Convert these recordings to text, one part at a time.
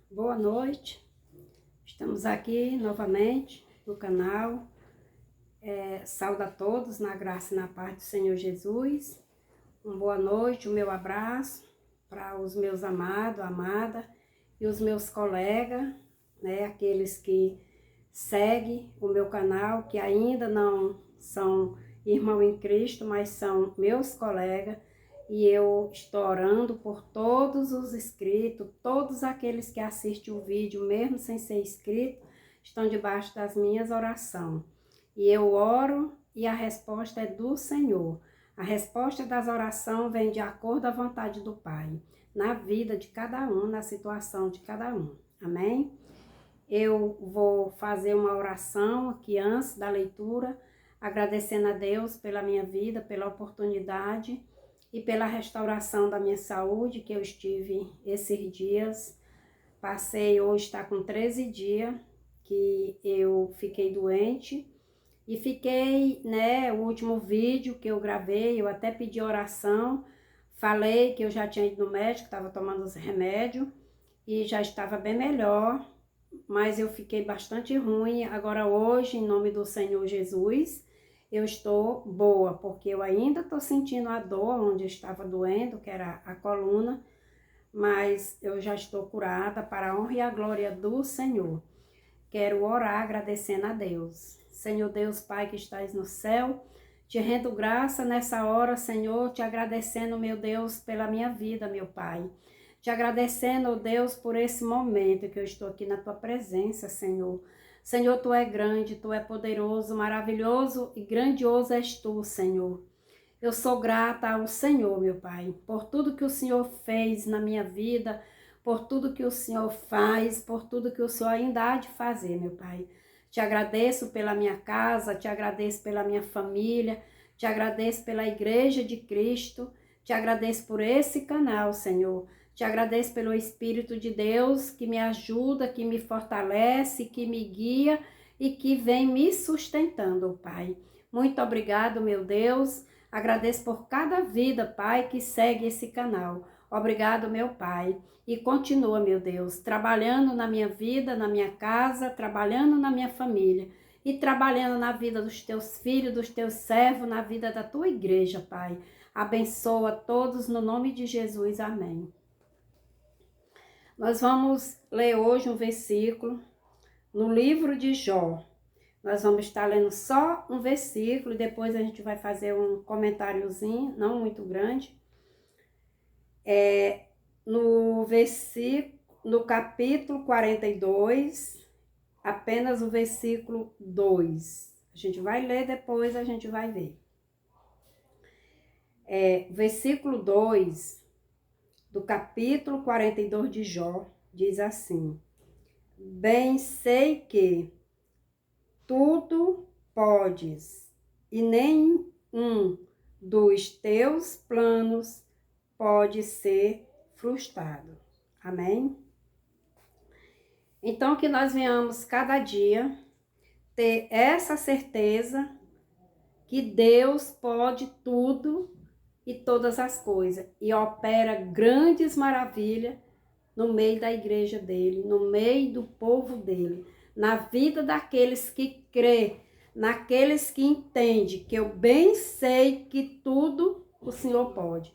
Boa noite, estamos aqui novamente no canal. Saúdo a todos na graça e na paz do Senhor Jesus. Uma boa noite, o meu abraço para os meus amados, amada e os meus colegas, aqueles que seguem o meu canal, que ainda não são irmãos em Cristo, mas são meus colegas. E eu estou orando por todos os inscritos, todos aqueles que assistem o vídeo, mesmo sem ser inscrito, estão debaixo das minhas orações. E eu oro e a resposta é do Senhor. A resposta das orações vem de acordo à vontade do Pai, na vida de cada um, na situação de cada um. Amém? Eu vou fazer uma oração aqui antes da leitura, agradecendo a Deus pela minha vida, pela oportunidade e pela restauração da minha saúde, que eu estive esses dias. Passei, hoje está com 13 dias que eu fiquei doente e fiquei, o último vídeo que eu gravei, eu até pedi oração, falei que eu já tinha ido no médico, estava tomando os remédios e já estava bem melhor, mas eu fiquei bastante ruim. Agora hoje, em nome do Senhor Jesus, eu estou boa, porque eu ainda estou sentindo a dor onde eu estava doendo, que era a coluna, mas eu já estou curada para a honra e a glória do Senhor. Quero orar agradecendo a Deus. Senhor Deus, Pai que estás no céu, te rendo graça nessa hora, Senhor, te agradecendo, meu Deus, pela minha vida, meu Pai. Te agradecendo, oh Deus, por esse momento que eu estou aqui na tua presença, Senhor. Senhor, tu é grande, tu é poderoso, maravilhoso e grandioso és tu, Senhor. Eu sou grata ao Senhor, meu Pai, por tudo que o Senhor fez na minha vida, por tudo que o Senhor faz, por tudo que o Senhor ainda há de fazer, meu Pai. Te agradeço pela minha casa, te agradeço pela minha família, te agradeço pela Igreja de Cristo, te agradeço por esse canal, Senhor. Te agradeço pelo Espírito de Deus que me ajuda, que me fortalece, que me guia e que vem me sustentando, Pai. Muito obrigado, meu Deus. Agradeço por cada vida, Pai, que segue esse canal. Obrigado, meu Pai. E continua, meu Deus, trabalhando na minha vida, na minha casa, trabalhando na minha família e trabalhando na vida dos teus filhos, dos teus servos, na vida da tua igreja, Pai. Abençoa todos no nome de Jesus. Amém. Nós vamos ler hoje um versículo no livro de Jó. Nós vamos estar lendo só um versículo e depois a gente vai fazer um comentáriozinho, não muito grande. No capítulo 42, apenas o versículo 2. A gente vai ler depois, a gente vai ver. Versículo 2 do capítulo 42 de Jó diz assim: Bem sei que tudo podes, e nenhum dos teus planos pode ser frustrado. Amém? Então, que nós venhamos cada dia ter essa certeza que Deus pode tudo e todas as coisas, e opera grandes maravilhas no meio da igreja dele, no meio do povo dele, na vida daqueles que crê, naqueles que entendem, que eu bem sei que tudo o Senhor pode.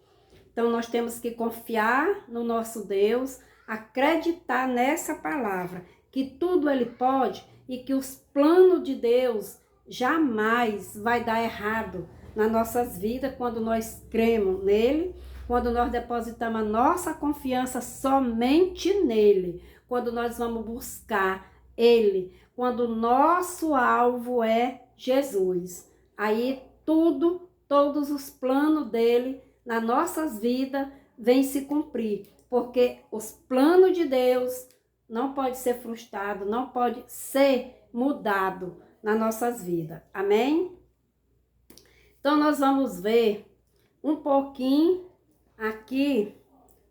Então nós temos que confiar no nosso Deus, acreditar nessa palavra, que tudo ele pode e que os planos de Deus jamais vai dar errado nas nossas vidas quando nós cremos nele, quando nós depositamos a nossa confiança somente nele, quando nós vamos buscar ele, quando o nosso alvo é Jesus. Aí todos os planos dele nas nossas vidas vêm se cumprir, porque os planos de Deus não pode ser frustrado, não pode ser mudado nas nossas vidas. Amém? Então, nós vamos ver um pouquinho aqui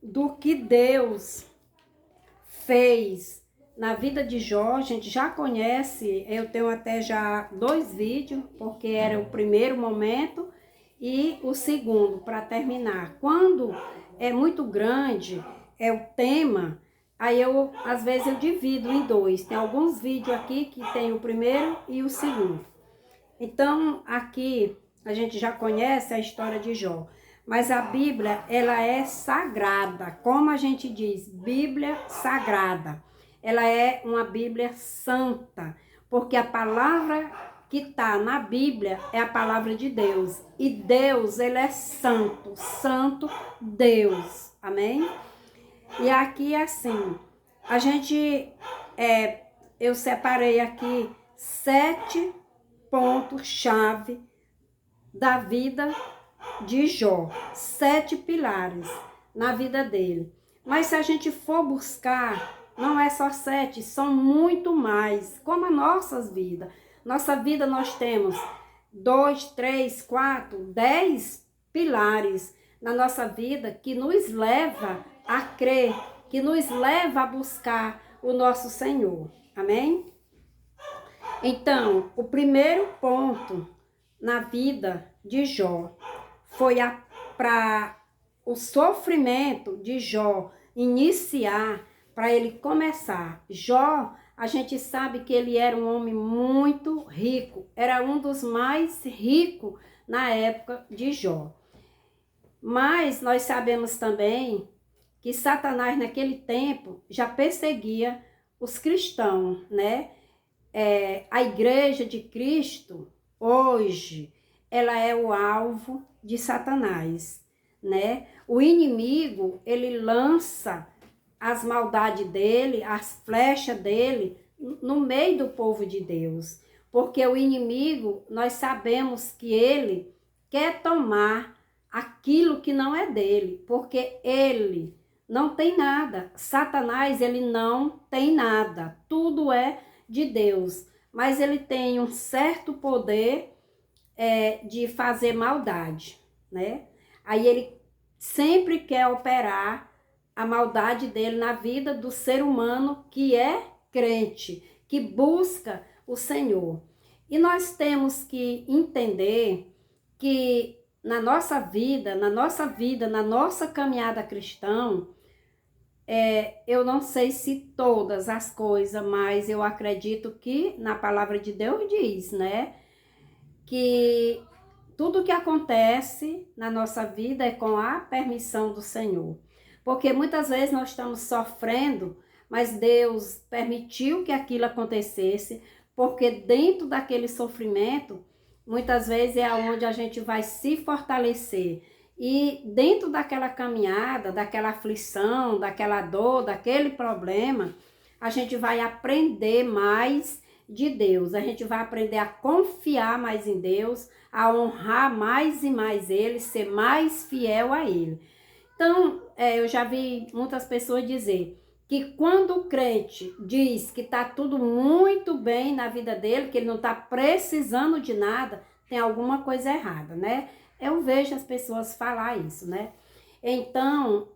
do que Deus fez na vida de Jó. A gente já conhece, eu tenho até já 2 vídeos, porque era o primeiro momento e o segundo, para terminar. Quando é muito grande, o tema, Aí às vezes eu divido em dois. Tem alguns vídeos aqui que tem o primeiro e o segundo. Então, aqui a gente já conhece a história de Jó. Mas a Bíblia, ela é sagrada. Como a gente diz, Bíblia sagrada. Ela é uma Bíblia santa. Porque a palavra que está na Bíblia é a palavra de Deus. E Deus, ele é santo. Santo Deus. Amém? E aqui assim, a gente, eu separei aqui 7 pontos-chave da vida de Jó. 7 pilares na vida dele. Mas se a gente for buscar, não é só 7, são muito mais, como as nossas vidas. Nossa vida nós temos 2, 3, 4, 10 pilares na nossa vida que nos leva a crer, que nos leva a buscar o nosso Senhor. Amém? Então, o primeiro ponto na vida de Jó foi para o sofrimento de Jó iniciar, para ele começar. Jó, a gente sabe que ele era um homem muito rico, era um dos mais ricos na época de Jó. Mas nós sabemos também que Satanás naquele tempo já perseguia os cristãos, né? A igreja de Cristo, hoje, ela é o alvo de Satanás, né? O inimigo, ele lança as maldades dele, as flechas dele, no meio do povo de Deus. Porque o inimigo, nós sabemos que ele quer tomar aquilo que não é dele, porque ele não tem nada. Satanás, ele não tem nada. Tudo é de Deus, mas ele tem um certo poder de fazer maldade, né? Aí ele sempre quer operar a maldade dele na vida do ser humano que é crente, que busca o Senhor. E nós temos que entender que na nossa vida, na nossa caminhada cristã, eu não sei se todas as coisas, mas eu acredito que na palavra de Deus diz, né? Que tudo que acontece na nossa vida é com a permissão do Senhor. Porque muitas vezes nós estamos sofrendo, mas Deus permitiu que aquilo acontecesse, porque dentro daquele sofrimento, muitas vezes é onde a gente vai se fortalecer. E dentro daquela caminhada, daquela aflição, daquela dor, daquele problema, a gente vai aprender mais de Deus. A gente vai aprender a confiar mais em Deus, a honrar mais e mais Ele, ser mais fiel a Ele. Então, eu já vi muitas pessoas dizer que quando o crente diz que está tudo muito bem na vida dele, que ele não está precisando de nada, tem alguma coisa errada, né? Eu vejo as pessoas falar isso, né? Então,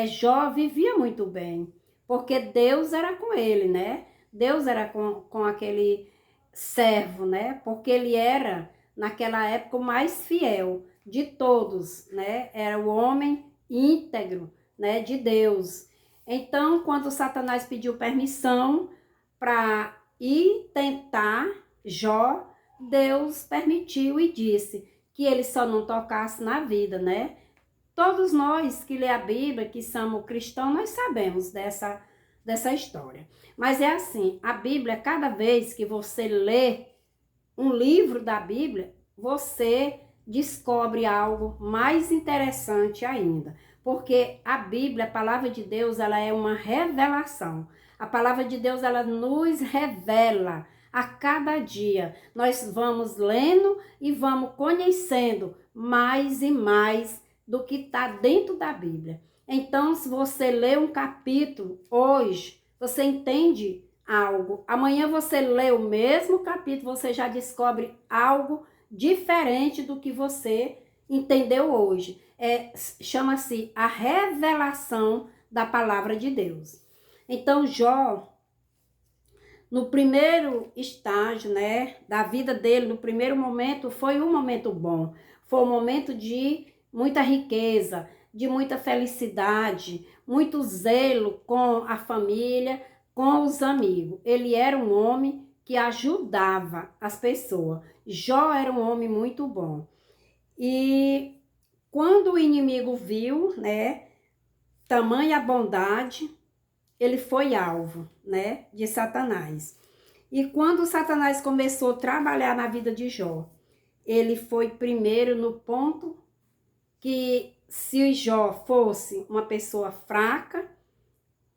Jó vivia muito bem, porque Deus era com ele, né? Deus era com aquele servo, né? Porque ele era, naquela época, o mais fiel de todos, né? Era o homem íntegro, né? De Deus. Então, quando Satanás pediu permissão para ir tentar Jó, Deus permitiu e disse que ele só não tocasse na vida, né? Todos nós que lê a Bíblia, que somos cristãos, nós sabemos dessa história. Mas é assim, a Bíblia, cada vez que você lê um livro da Bíblia, você descobre algo mais interessante ainda. Porque a Bíblia, a palavra de Deus, ela é uma revelação. A palavra de Deus, ela nos revela a cada dia. Nós vamos lendo e vamos conhecendo mais e mais do que está dentro da Bíblia. Então, se você lê um capítulo hoje, você entende algo. Amanhã você lê o mesmo capítulo, você já descobre algo diferente do que você entendeu hoje. Chama-se a revelação da palavra de Deus. Então, Jó, no primeiro estágio, né, da vida dele, no primeiro momento, foi um momento bom. Foi um momento de muita riqueza, de muita felicidade, muito zelo com a família, com os amigos. Ele era um homem que ajudava as pessoas. Jó era um homem muito bom. E quando o inimigo viu, né, tamanha bondade, ele foi alvo, né, de Satanás. E quando Satanás começou a trabalhar na vida de Jó, ele foi primeiro no ponto que se Jó fosse uma pessoa fraca,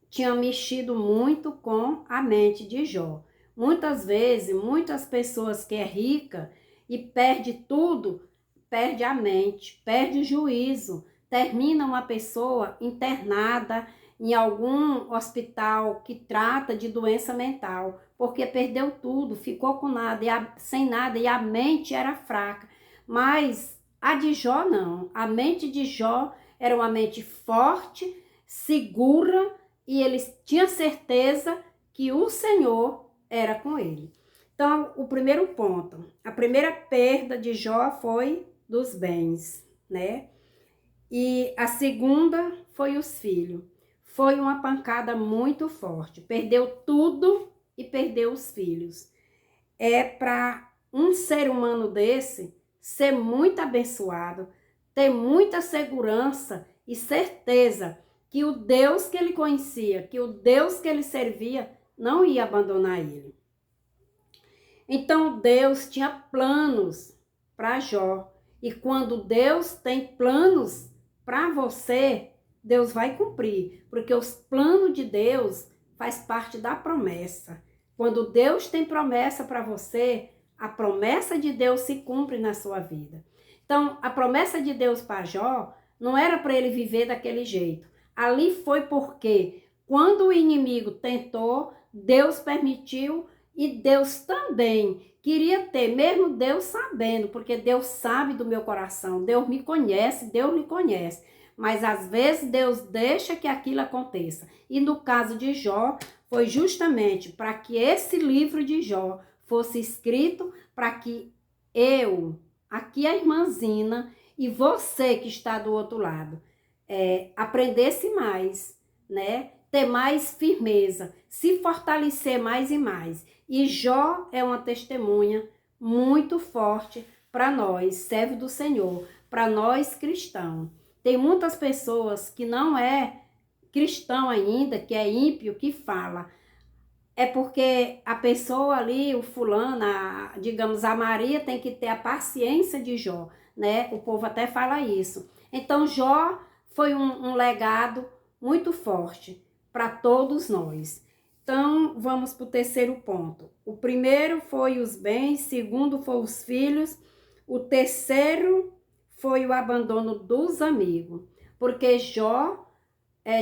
tinha mexido muito com a mente de Jó. Muitas vezes, muitas pessoas que é rica e perde tudo, perde a mente, perde o juízo, termina uma pessoa internada em algum hospital que trata de doença mental, porque perdeu tudo, ficou com nada, sem nada, e a mente era fraca. Mas a de Jó não, a mente de Jó era uma mente forte, segura, e ele tinha certeza que o Senhor era com ele. Então, o primeiro ponto, a primeira perda de Jó foi dos bens, né? E a segunda foi os filhos. Foi uma pancada muito forte. Perdeu tudo e perdeu os filhos. É para um ser humano desse ser muito abençoado, ter muita segurança e certeza que o Deus que ele conhecia, que o Deus que ele servia, não ia abandonar ele. Então Deus tinha planos para Jó. E quando Deus tem planos para você, Deus vai cumprir, porque os planos de Deus faz parte da promessa. Quando Deus tem promessa para você, a promessa de Deus se cumpre na sua vida. Então, a promessa de Deus para Jó não era para ele viver daquele jeito. Ali foi porque quando o inimigo tentou, Deus permitiu, e Deus também queria ter, mesmo Deus sabendo, porque Deus sabe do meu coração, Deus me conhece, Deus me conhece. Mas às vezes Deus deixa que aquilo aconteça. E no caso de Jó, foi justamente para que esse livro de Jó fosse escrito, para que eu, aqui a irmã Zina, e você que está do outro lado, aprendesse mais, né? Ter mais firmeza, se fortalecer mais e mais. E Jó é uma testemunha muito forte para nós, servos do Senhor, para nós cristãos. Tem muitas pessoas que não é cristão ainda, que é ímpio, que fala. É porque a pessoa ali, o fulano, digamos, a Maria tem que ter a paciência de Jó, né? O povo até fala isso. Então Jó foi um legado muito forte para todos nós. Então, vamos para o terceiro ponto. O primeiro foi os bens, segundo foi os filhos, o terceiro foi o abandono dos amigos, porque Jó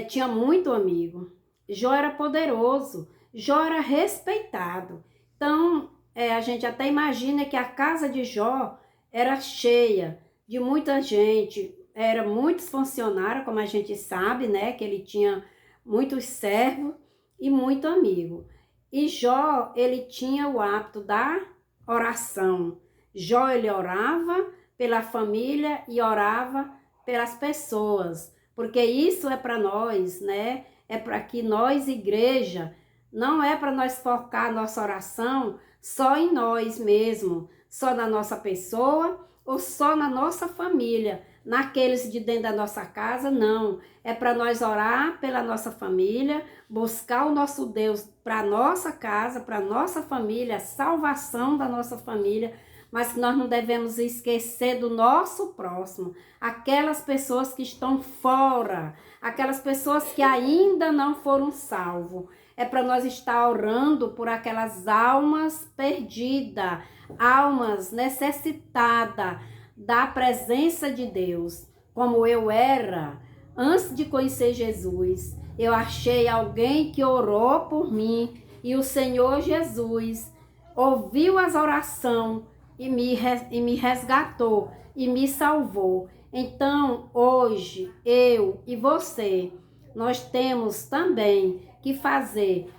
tinha muito amigo, Jó era poderoso, Jó era respeitado. Então, a gente até imagina que a casa de Jó era cheia de muita gente, era muitos funcionários, como a gente sabe, né, que ele tinha muitos servos e muito amigo. E Jó, ele tinha o hábito da oração. Jó, ele orava pela família e orava pelas pessoas, porque isso é para nós, né? É para que nós, igreja, não é para nós focar nossa oração só em nós mesmos, só na nossa pessoa ou só na nossa família, naqueles de dentro da nossa casa, não. É para nós orar pela nossa família, buscar o nosso Deus para a nossa casa, para a nossa família, a salvação da nossa família, mas que nós não devemos esquecer do nosso próximo, aquelas pessoas que estão fora, aquelas pessoas que ainda não foram salvos. É para nós estar orando por aquelas almas perdidas, almas necessitadas da presença de Deus, como eu era antes de conhecer Jesus. Eu achei alguém que orou por mim e o Senhor Jesus ouviu as orações e me resgatou e me salvou. Então, hoje, eu e você, nós temos também que fazer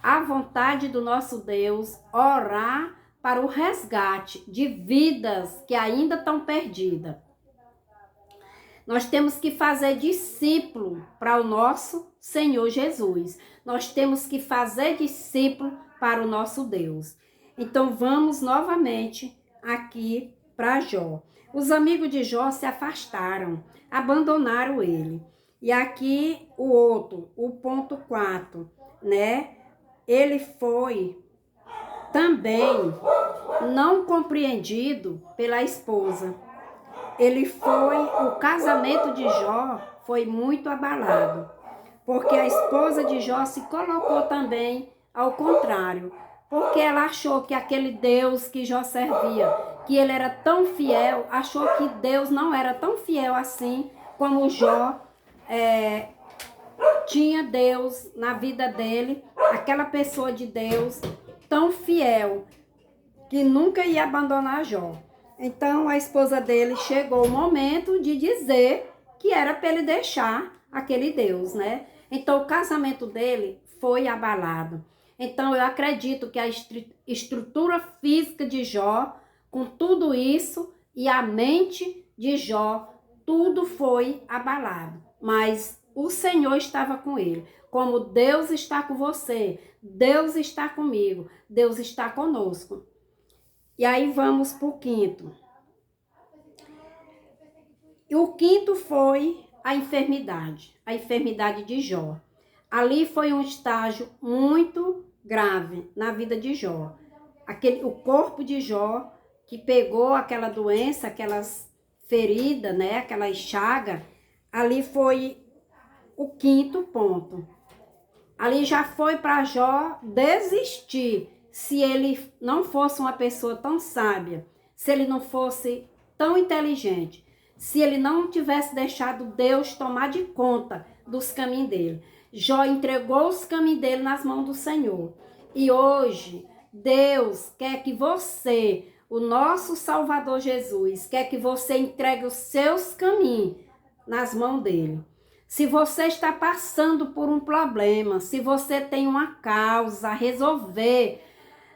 a vontade do nosso Deus, orar para o resgate de vidas que ainda estão perdidas. Nós temos que fazer discípulo para o nosso Senhor Jesus. Nós temos que fazer discípulo para o nosso Deus. Então vamos novamente aqui para Jó. Os amigos de Jó se afastaram, abandonaram ele. E aqui o outro, o ponto 4, né? Ele foi também não compreendido pela esposa. O casamento de Jó foi muito abalado, porque a esposa de Jó se colocou também ao contrário, porque ela achou que aquele Deus que Jó servia, que ele era tão fiel, achou que Deus não era tão fiel assim como Jó tinha Deus na vida dele, aquela pessoa de Deus tão fiel, que nunca ia abandonar Jó. Então a esposa dele chegou o momento de dizer que era para ele deixar aquele Deus, né? Então o casamento dele foi abalado. Então eu acredito que a estrutura física de Jó, com tudo isso, e a mente de Jó, tudo foi abalado. Mas o Senhor estava com ele. Como Deus está com você, Deus está comigo, Deus está conosco. E aí vamos para o quinto. E o quinto foi a enfermidade de Jó. Ali foi um estágio muito grave na vida de Jó. O corpo de Jó, que pegou aquela doença, aquelas feridas, né, aquela chaga, ali foi o quinto ponto. Ali já foi para Jó desistir, se ele não fosse uma pessoa tão sábia, se ele não fosse tão inteligente, se ele não tivesse deixado Deus tomar de conta dos caminhos dele. Jó entregou os caminhos dele nas mãos do Senhor. E hoje, Deus quer que você, o nosso Salvador Jesus, quer que você entregue os seus caminhos nas mãos dele. Se você está passando por um problema, se você tem uma causa a resolver,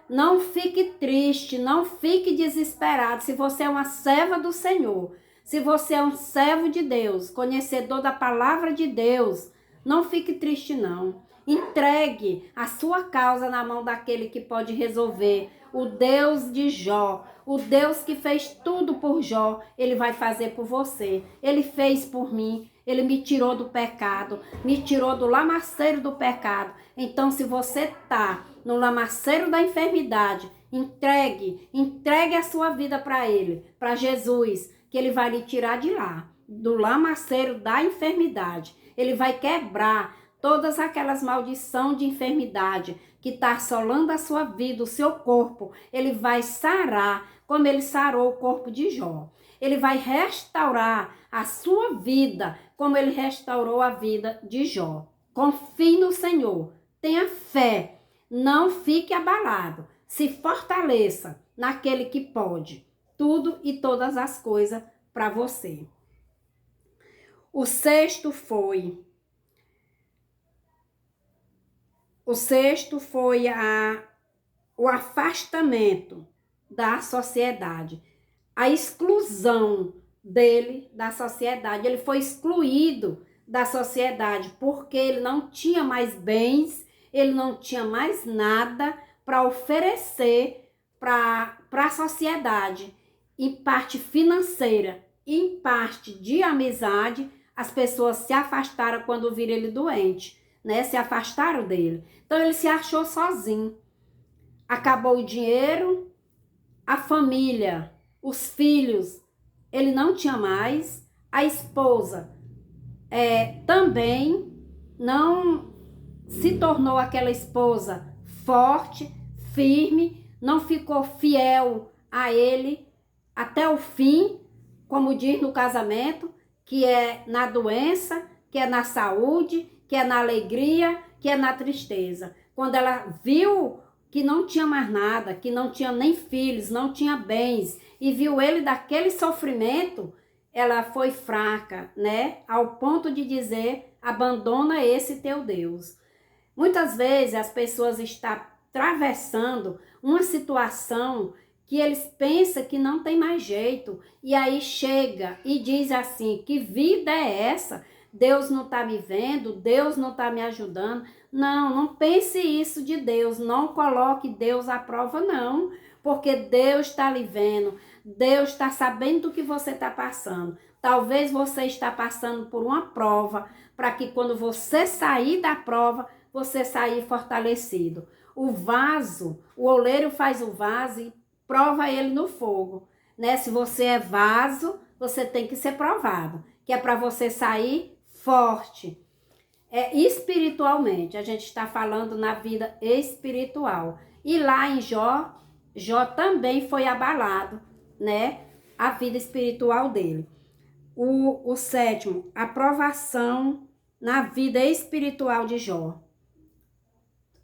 não fique triste, não fique desesperado. Se você é uma serva do Senhor, se você é um servo de Deus, conhecedor da palavra de Deus, não fique triste não. Entregue a sua causa na mão daquele que pode resolver. O Deus de Jó, o Deus que fez tudo por Jó, ele vai fazer por você. Ele fez por mim. Ele me tirou do pecado, me tirou do lamaceiro do pecado. Então, se você está no lamaceiro da enfermidade, entregue a sua vida para ele, para Jesus, que ele vai lhe tirar de lá, do lamaceiro da enfermidade. Ele vai quebrar todas aquelas maldições de enfermidade que está assolando a sua vida, o seu corpo. Ele vai sarar, como ele sarou o corpo de Jó. Ele vai restaurar a sua vida, como ele restaurou a vida de Jó. Confie no Senhor, tenha fé, não fique abalado, se fortaleça naquele que pode tudo e todas as coisas para você. O sexto foi o afastamento da sociedade, a exclusão dele da sociedade. Ele foi excluído da sociedade porque ele não tinha mais bens, ele não tinha mais nada para oferecer para a sociedade, em parte financeira, em parte de amizade. As pessoas se afastaram quando viram ele doente, né? Se afastaram dele. Então ele se achou sozinho. Acabou o dinheiro, a família, os filhos, ele não tinha mais. A esposa também não se tornou aquela esposa forte, firme, não ficou fiel a ele até o fim, como diz no casamento, que é na doença, que é na saúde, que é na alegria, que é na tristeza. Quando ela viu que não tinha mais nada, que não tinha nem filhos, não tinha bens, e viu ele daquele sofrimento, ela foi fraca, né? Ao ponto de dizer, abandona esse teu Deus. Muitas vezes as pessoas estão atravessando uma situação que eles pensam que não tem mais jeito, e aí chega e diz assim, que vida é essa? Deus não está me vendo, Deus não está me ajudando. Não, não pense isso de Deus, não coloque Deus à prova não, porque Deus está lhe vendo, Deus está sabendo do que você está passando. Talvez você está passando por uma prova, para que quando você sair da prova, você sair fortalecido. O vaso, o oleiro faz o vaso e prova ele no fogo, né? Se você é vaso, você tem que ser provado, que é para você sair forte. Espiritualmente, a gente está falando na vida espiritual. E lá em Jó, Jó também foi abalado, né? A vida espiritual dele. O sétimo, a provação na vida espiritual de Jó.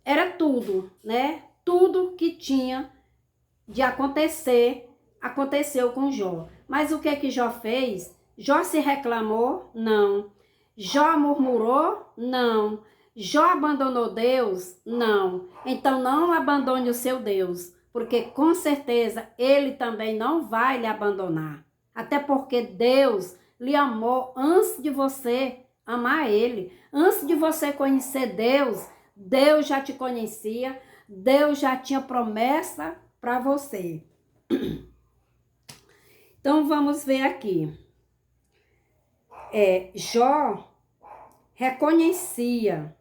Era tudo, né? Tudo que tinha de acontecer, aconteceu com Jó. Mas o que Jó fez? Jó se reclamou? Não. Jó murmurou? Não. Jó abandonou Deus? Não. Então não abandone o seu Deus, porque com certeza ele também não vai lhe abandonar. Até porque Deus lhe amou antes de você amar ele. Antes de você conhecer Deus, Deus já te conhecia, Deus já tinha promessa para você. Então vamos ver aqui. Jó reconhecia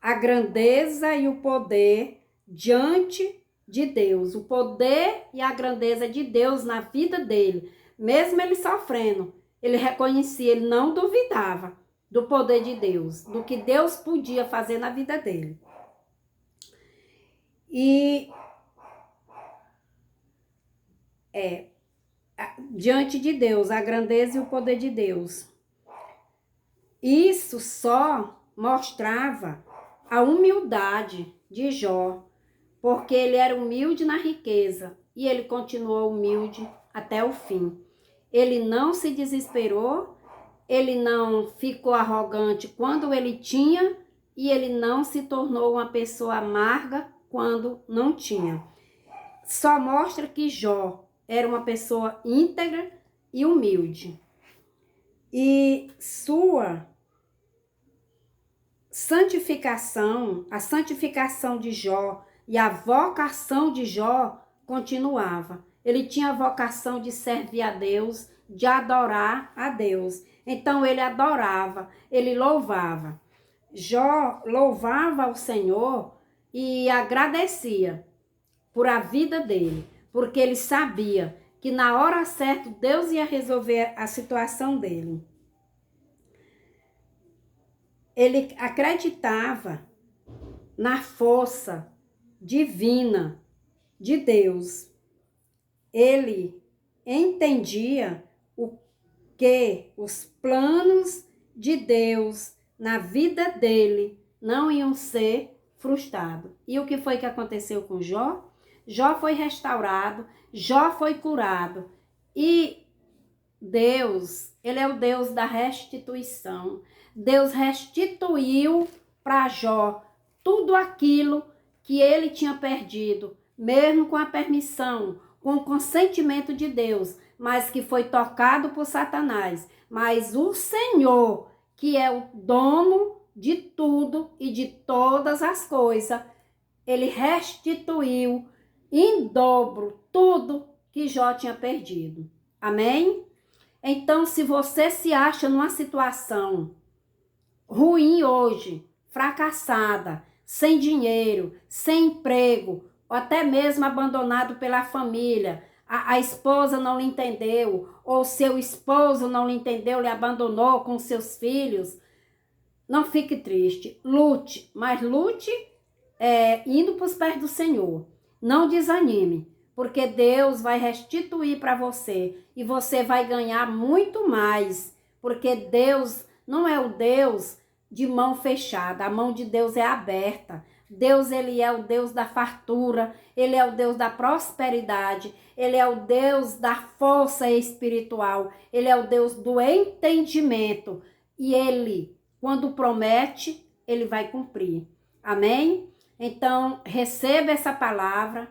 a grandeza e o poder diante de Deus, o poder e a grandeza de Deus na vida dele, mesmo ele sofrendo, ele reconhecia, ele não duvidava do poder de Deus, do que Deus podia fazer na vida dele. E diante de Deus, a grandeza e o poder de Deus. Isso só mostrava a humildade de Jó, porque ele era humilde na riqueza e ele continuou humilde até o fim. Ele não se desesperou, ele não ficou arrogante quando ele tinha e ele não se tornou uma pessoa amarga quando não tinha. Só mostra que Jó era uma pessoa íntegra e humilde. E sua santificação, a santificação de Jó e a vocação de Jó continuava. Ele tinha a vocação de servir a Deus, de adorar a Deus. Então ele adorava, ele louvava. Jó louvava ao Senhor e agradecia por a vida dele, porque ele sabia que na hora certa Deus ia resolver a situação dele. Ele acreditava na força divina de Deus. Ele entendia que os planos de Deus na vida dele não iam ser frustrados. E o que foi que aconteceu com Jó? Jó foi restaurado, Jó foi curado. E Deus, ele é o Deus da restituição. Deus restituiu para Jó tudo aquilo que ele tinha perdido, mesmo com a permissão, com o consentimento de Deus, mas que foi tocado por Satanás. Mas o Senhor, que é o dono de tudo e de todas as coisas, ele restituiu em dobro tudo que Jó tinha perdido. Amém? Então, se você se acha numa situação ruim hoje, fracassada, sem dinheiro, sem emprego, ou até mesmo abandonado pela família, a esposa não lhe entendeu, ou seu esposo não lhe entendeu, lhe abandonou com seus filhos, não fique triste, lute, mas lute indo para os pés do Senhor. Não desanime, porque Deus vai restituir para você e você vai ganhar muito mais, porque Deus não é o Deus de mão fechada, a mão de Deus é aberta. Deus, ele é o Deus da fartura, ele é o Deus da prosperidade, ele é o Deus da força espiritual, ele é o Deus do entendimento. E ele, quando promete, ele vai cumprir. Amém? Então, receba essa palavra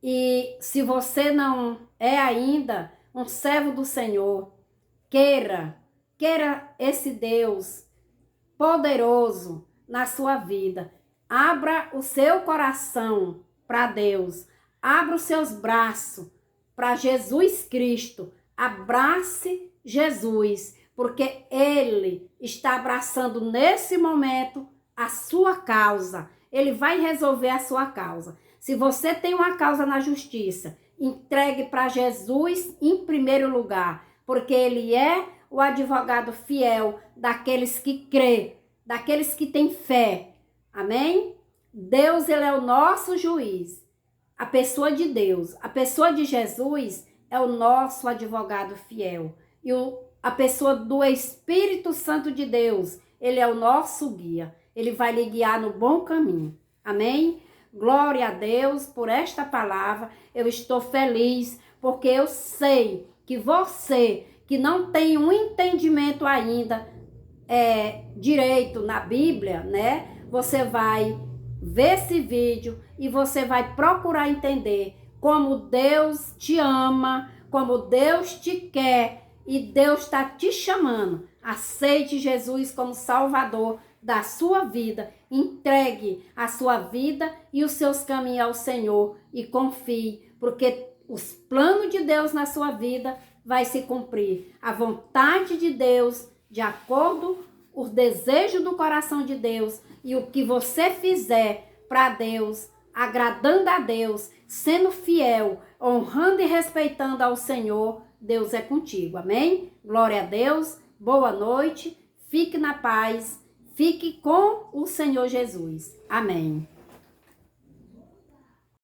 E se você não é ainda um servo do Senhor, queira esse Deus poderoso na sua vida. Abra o seu coração para Deus. Abra os seus braços para Jesus Cristo. Abrace Jesus, porque Ele está abraçando nesse momento a sua causa. Ele vai resolver a sua causa. Se você tem uma causa na justiça, entregue para Jesus em primeiro lugar, porque Ele é o advogado fiel daqueles que crê, daqueles que têm fé. Amém? Deus, Ele é o nosso juiz. A pessoa de Deus, a pessoa de Jesus é o nosso advogado fiel. E a pessoa do Espírito Santo de Deus, Ele é o nosso guia. Ele vai lhe guiar no bom caminho. Amém? Glória a Deus por esta palavra. Eu estou feliz porque eu sei que você que não tem um entendimento ainda direito na Bíblia, né? Você vai ver esse vídeo e você vai procurar entender como Deus te ama, como Deus te quer e Deus está te chamando. Aceite Jesus como Salvador da sua vida. Entregue a sua vida e os seus caminhos ao Senhor e confie, porque os planos de Deus na sua vida vai se cumprir. A vontade de Deus, de acordo com o desejo do coração de Deus, e o que você fizer para Deus, agradando a Deus, sendo fiel, honrando e respeitando ao Senhor, Deus é contigo. Amém? Glória a Deus. Boa noite. Fique na paz. Fique com o Senhor Jesus. Amém.